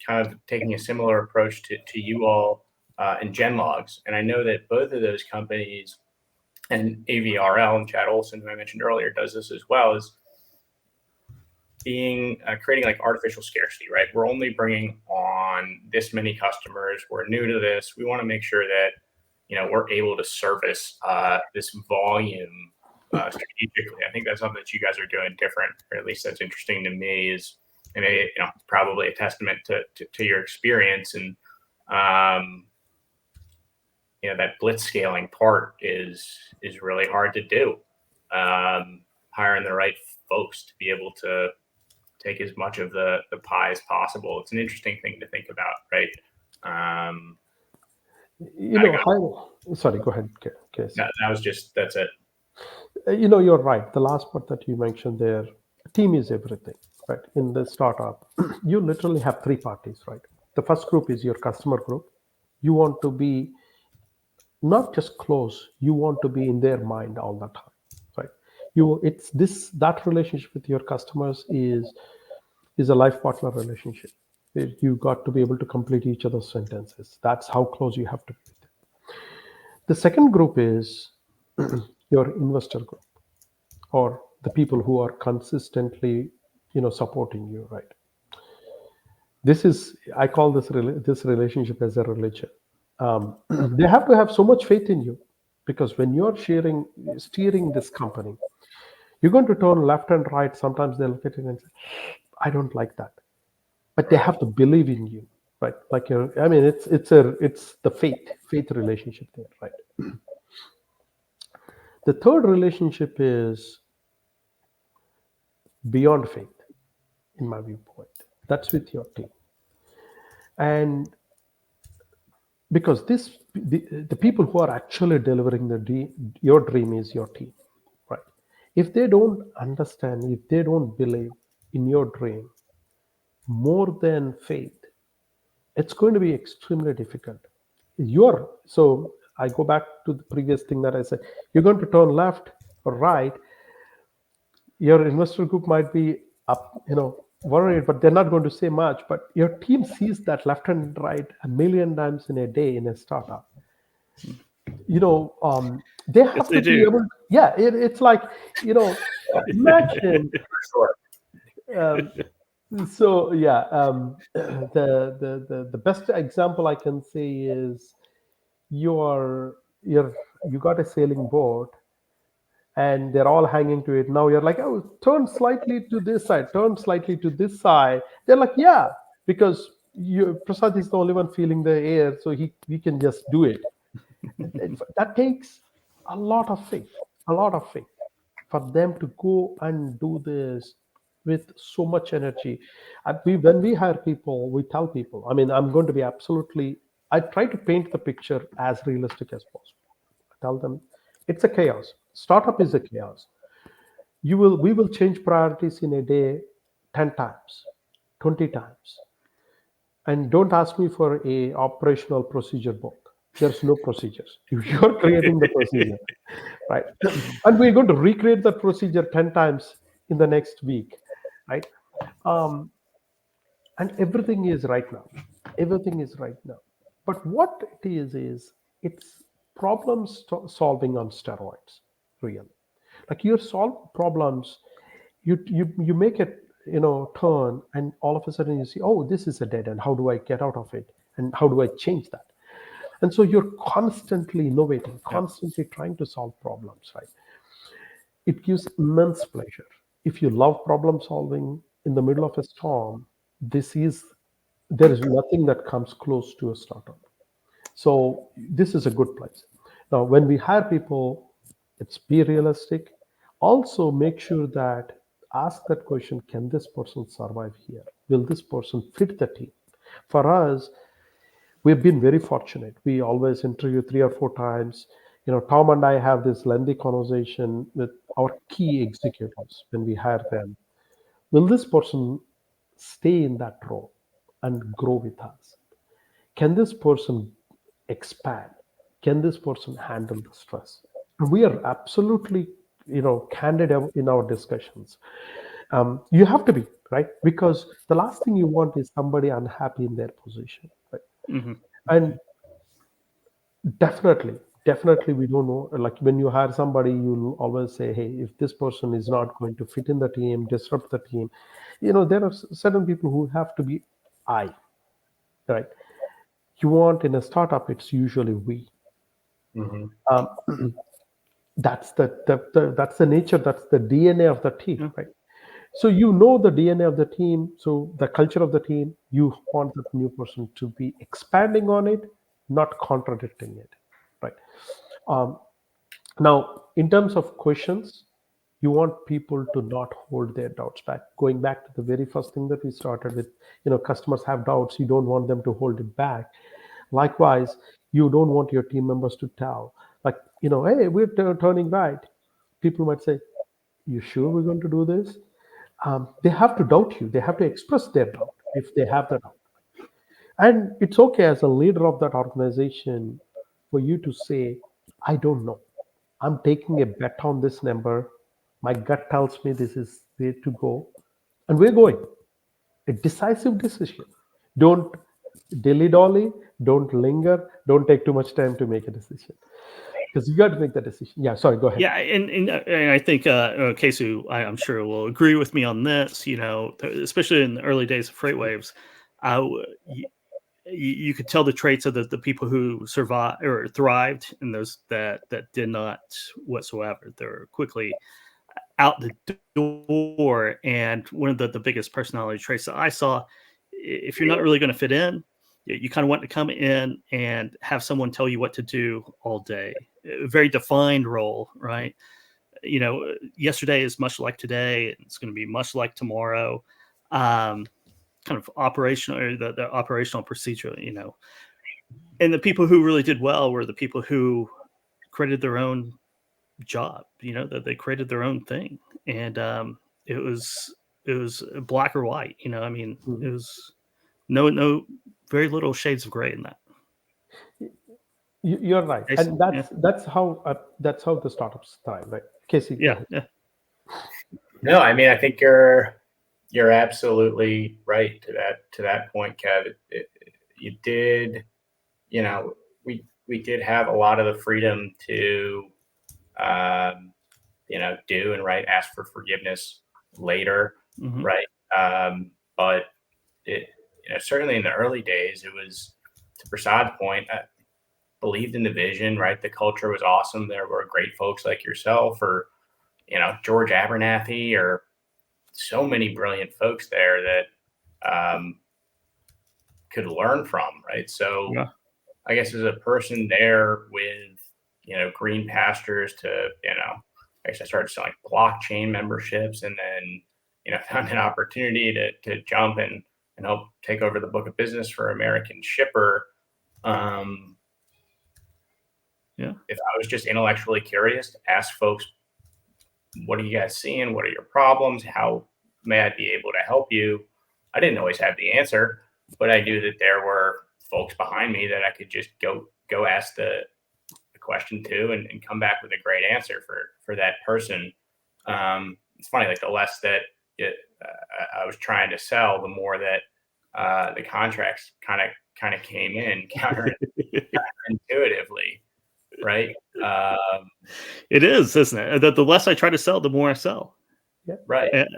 kind of taking a similar approach to you all and Genlogs. And I know that both of those companies, and AVRL and Chad Olson, who I mentioned earlier, does this as well, is creating like artificial scarcity, right? We're only bringing on this many customers. We're new to this. We want to make sure that, we're able to service this volume strategically. I think that's something that you guys are doing different, or at least that's interesting to me, is, and probably a testament to your experience. And, that blitz scaling part is really hard to do. Hiring the right folks to be able to take as much of the pie as possible. It's an interesting thing to think about, right? Sorry, go ahead. That's it. You're right. The last part that you mentioned there, team is everything, right? In the startup, you literally have three parties, right? The first group is your customer group. You want to be not just close, you want to be in their mind all the time, right? That relationship with your customers is is a life partner relationship. You got to be able to complete each other's sentences. That's how close you have to be. The second group is your investor group, or the people who are consistently, supporting you, right? This is, I call this relationship as a religion. They have to have so much faith in you, because when you're steering this company, you're going to turn left and right. Sometimes they look at it and say, I don't like that, but they have to believe in you, right? Like I mean, it's the faith relationship there, right? The third relationship is beyond faith, in my viewpoint. That's with your team. And because the people who are actually delivering your dream is your team, right? If they don't understand, if they don't believe in your dream more than faith, it's going to be extremely difficult. So I go back to the previous thing that I said. You're going to turn left or right. Your investor group might be up, worried, but they're not going to say much. But your team sees that left and right a million times in a day in a startup. They have they to be do. able. Yeah, it's like, imagine. For sure. So yeah, the best example I can say is you got a sailing boat, and they're all hanging to it. Now you're like, oh, turn slightly to this side, turn slightly to this side. They're like, yeah, because Prasad is the only one feeling the air, so we can just do it. That takes a lot of faith, for them to go and do this with so much energy. When we hire people, we tell people, I mean, I'm going to be I try to paint the picture as realistic as possible. I tell them it's a chaos. Startup is a chaos. We will change priorities in a day 10 times, 20 times. And don't ask me for a operational procedure book. There's no procedures. You're creating the procedure, right? And we're going to recreate that procedure 10 times in the next week, right? And everything is right now. Everything is right now. But what it is it's solving on steroids, really. Like you solve problems, you make it, turn, and all of a sudden you see, oh, this is a dead end. How do I get out of it? And how do I change that? And so you're constantly innovating, constantly trying to solve problems, right? It gives immense pleasure. If you love problem solving in the middle of a storm, there is nothing that comes close to a startup. So this is a good place. Now, when we hire people, it's be realistic. Also, make sure that ask that question: can this person survive here? Will this person fit the team? For us, we've been very fortunate. We always interview 3 or 4 times. Tom and I have this lengthy conversation with our key executives when we hire them. Will this person stay in that role and grow with us? Can this person expand? Can this person handle the stress? And we are absolutely, candid in our discussions. You have to be, right, because the last thing you want is somebody unhappy in their position, right? Mm-hmm. And definitely we don't know, like when you hire somebody, you'll always say, hey, if this person is not going to fit in the team, disrupt the team, there are certain people who have to be right? You want in a startup, it's usually we. Mm-hmm. That's that's the nature, that's the DNA of the team, right? So the DNA of the team, so the culture of the team, you want that new person to be expanding on it, not contradicting it, right? Now, in terms of questions, you want people to not hold their doubts back. Going back to the very first thing that we started with, customers have doubts, you don't want them to hold it back. Likewise, you don't want your team members to tell, like, hey, we're turning right. People might say, you sure we're going to do this? They have to doubt you. They have to express their doubt if they have the doubt. And it's okay as a leader of that organization for you to say, I don't know. I'm taking a bet on this number. My gut tells me this is way to go. And we're going. a decisive decision. Don't dilly-dally, don't linger, don't take too much time to make a decision. Because you got to make that decision. Yeah, sorry, go ahead. Yeah, and I think Kesu, I'm sure will agree with me on this. Especially in the early days of FreightWaves, you could tell the traits of the people who survived or thrived, and those that did not whatsoever. They're quickly out the door. And one of the biggest personality traits that I saw, if you're not really going to fit in, you kind of want to come in and have someone tell you what to do all day. A very defined role, right? Yesterday is much like today, and it's going to be much like tomorrow. Kind of operational, or the operational procedure, And the people who really did well were the people who created their own job, that they created their own thing. And it was black or white, It was no very little shades of gray in that. You're right, Jason, and that's how the startups thrive, right? Casey, yeah. No, I mean, I think you're absolutely right to that point, Kev. You did, we did have a lot of the freedom to, do and ask for forgiveness later, Mm-hmm. right? But it, certainly in the early days, it was, to Prasad's point, believed in the vision, right? The culture was awesome. There were great folks like yourself, or George Abernathy, or so many brilliant folks there that could learn from, right? So Yeah. I guess as a person there with green pastures to I guess I started selling blockchain memberships, and then found an opportunity to jump and help take over the book of business for American Shipper. Yeah. If I was just intellectually curious to ask folks, what are you guys seeing? What are your problems? How may I be able to help you? I didn't always have the answer, but I knew that there were folks behind me that I could just go ask the question to, and come back with a great answer for that person. It's funny, like the less that I was trying to sell, the more that the contracts kind of came in counterintuitively. Right. It is, isn't it? The less I try to sell, the more I sell. Yeah. Right. And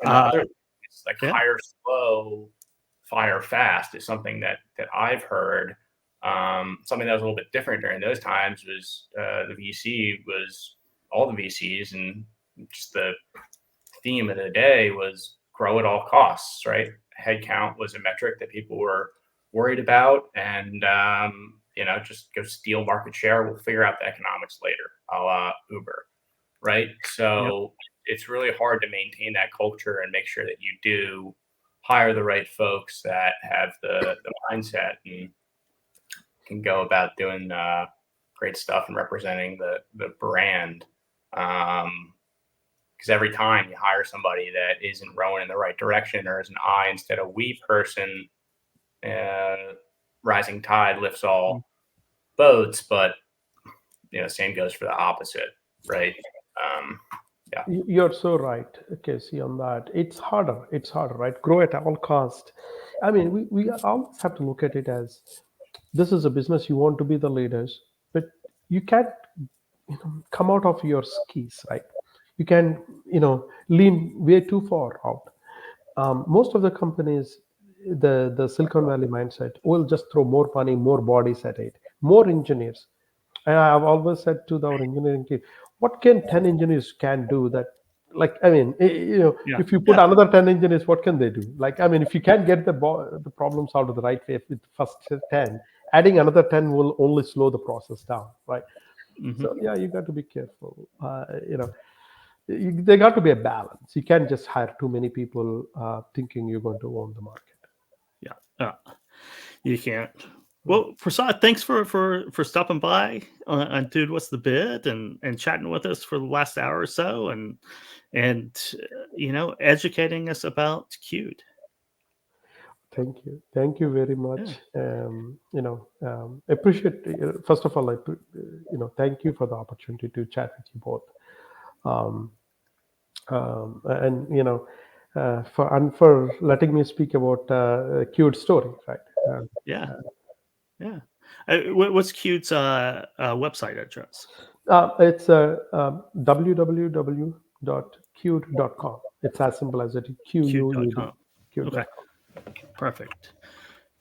it's like hire slow, fire fast is something that I've heard. Something that was a little bit different during those times was all the VCs, and just the theme of the day was grow at all costs, right? Headcount was a metric that people were worried about, and just go steal market share. We'll figure out the economics later, a la Uber, right? So it's really hard to maintain that culture and make sure that you do hire the right folks that have the mindset and can go about doing great stuff and representing the brand. Because every time you hire somebody that isn't rowing in the right direction, or is an I instead of we person, rising tide lifts all boats. But same goes for the opposite, right? Yeah, you're so right, Casey, on that. It's harder, right? Grow at all cost. I mean, we always have to look at it as, this is a business, you want to be the leaders, but you can't come out of your skis, right? You can lean way too far out. Most of the companies, the Silicon Valley mindset, will just throw more money, more bodies at it, more engineers. And I've always said to our engineering team, what can 10 engineers can do that? Like, I mean, if you put another 10 engineers, what can they do? Like, I mean, if you can't get the problems out of the right way with the first 10, adding another 10 will only slow the process down, right? Mm-hmm. So yeah, you got to be careful. There got to be a balance. You can't just hire too many people thinking you're going to own the market. Yeah, you can't. Well, Prasad, thanks for stopping by on Dude, What's the Bid, and chatting with us for the last hour or so, and educating us about Qt. Thank you very much. Appreciate. First of all, thank you for the opportunity to chat with you both. for letting me speak about Qt story, right? Yeah. Yeah. What's Qt's website address? It's www.qt.com. It's as simple as it. QUED. Qt.com. Qt.com. Okay. Perfect.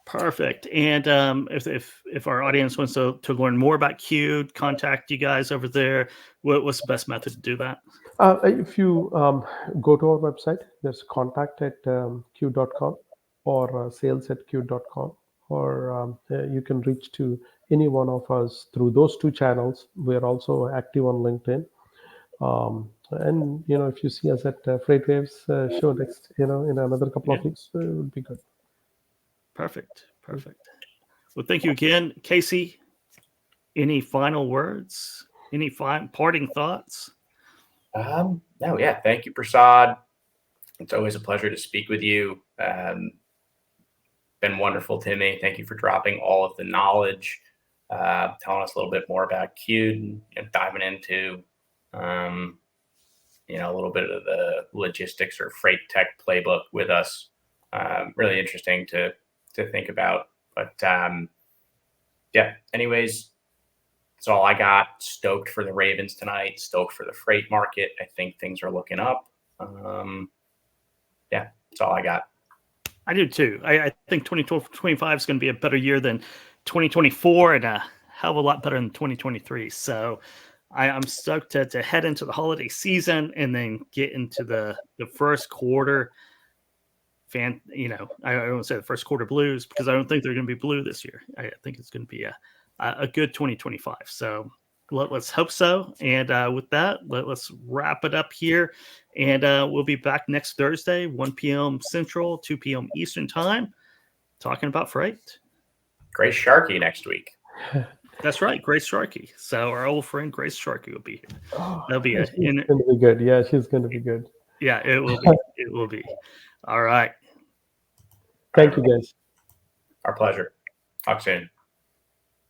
Perfect. And if our audience wants to learn more about Qt, contact you guys over there, what's the best method to do that? If you go to our website, there's contact at q.com or sales at q.com, or you can reach to any one of us through those two channels. We're also active on LinkedIn. And if you see us at Freight Waves show next, in another couple of weeks, it would be good. Perfect. Perfect. Well, thank you again, Casey. Any final words? Any parting thoughts? No, yeah. Thank you, Prasad. It's always a pleasure to speak with you. Been wonderful, Timmy. Thank you for dropping all of the knowledge, telling us a little bit more about Qt and diving into, a little bit of the logistics or freight tech playbook with us. Really interesting to think about. But yeah, anyways, that's all I got. Stoked for the Ravens tonight. Stoked for the freight market. I think things are looking up. Yeah, that's all I got. I do too. I think 2025 is going to be a better year than 2024 and a hell of a lot better than 2023. So I'm stoked to head into the holiday season and then get into the first quarter. I don't want to say the first quarter blues because I don't think they're going to be blue this year. I think it's going to be a good 2025. So let's hope so. And with that, let's wrap it up here. And we'll be back next Thursday, 1 p.m. Central, 2 p.m. Eastern time, talking about freight. Grace Sharkey next week. That's right, Grace Sharkey. So our old friend Grace Sharkey will be here. That'll be She's going to be good. Yeah, she's going to be good. Yeah, it will be. It will be. All right. Thank you, guys. Our pleasure. Talk soon.